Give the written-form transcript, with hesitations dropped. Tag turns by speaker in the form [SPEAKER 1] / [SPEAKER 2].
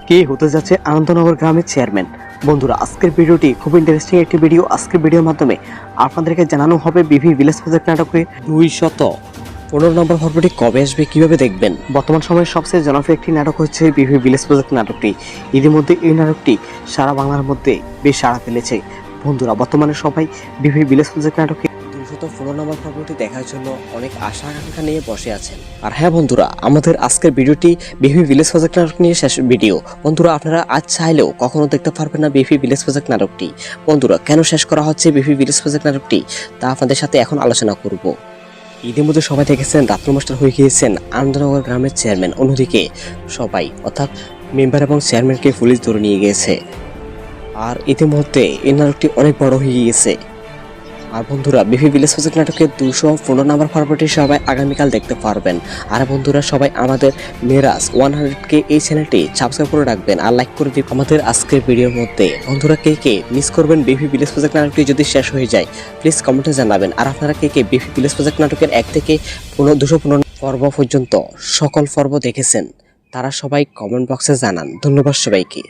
[SPEAKER 1] কে হতে যাচ্ছে আনন্দনগর গ্রামের চেয়ারম্যান। বন্ধুরা, আজকের ভিডিওটি খুব ইন্টারেস্টিং একটি ভিডিও। আজকের ভিডিওর মাধ্যমে আপনাদেরকে জানানো হবে বিভি ভিলেজ প্রজেক্ট নাটকে 215 নম্বর পর্বটি কবে আসবে, কিভাবে দেখবেন। বর্তমান সময়ে সবচেয়ে জনপ্রিয় একটি নাটক হচ্ছে বিভি ভিলেজ প্রজেক্ট নাটকটি। ইতিমধ্যে এই নাটকটি সারা বাংলার মধ্যে বেশ সাড়া ফেলেছে। বন্ধুরা, বর্তমানে সবাই বিভি ভিলেজ প্রজেক্ট নাটকে 215 নম্বর পর্বটি দেখার জন্য অনেক আশা আকাঙ্ক্ষা নিয়ে বসে আছেন। আর হ্যাঁ বন্ধুরা, আমাদের আজকের ভিডিওটি বিভি ভিলেজ প্রজেক্ট নাটক নিয়ে শেষ ভিডিও। বন্ধুরা, আপনারা আজ চাইলেও কখনো দেখতে পারবেন না বিভি ভিলেজ প্রজেক্ট নাটকটি। বন্ধুরা, কেন শেষ করা হচ্ছে বিভি ভিলেজ প্রজেক্ট নাটকটি তা আপনাদের সাথে এখন আলোচনা করব। ইতিমধ্যে সবাই দেখেছেন রাত্র মাস্টার হয়ে গিয়েছেন আনন্দনগর গ্রামের চেয়ারম্যান। অন্যদিকে সবাই অর্থাৎ মেম্বার এবং চেয়ারম্যানকে পুলিশ ধরে নিয়ে গিয়েছে। আর ইতিমধ্যে এই নাটকটি অনেক বড় হয়ে গিয়েছে। আর বন্ধুরা, বিভি ভিলেজ প্রজেক্ট নাটকের 215 নম্বর পর্বটি সবাই আগামীকাল দেখতে পারবেন। আর বন্ধুরা, সবাই আমাদের মেরাজ 100কে এই চ্যানেলটি সাবস্ক্রাইব করে রাখবেন আর লাইক করে দিন আমাদের আজকের ভিডিওর মধ্যে। বন্ধুরা, কে কে মিস করবেন বিভি ভিলেজ প্রজেক্ট নাটকটি যদি শেষ হয়ে যায়, প্লিজ কমেন্টে জানাবেন। আর আপনারা কে কে বিভি ভিলেজ প্রজেক্ট নাটকের 1 থেকে 215 পর্ব পর্যন্ত সকল পর্ব দেখেছেন, তারা সবাই কমেন্ট বক্সে জানান। ধন্যবাদ সবাইকে।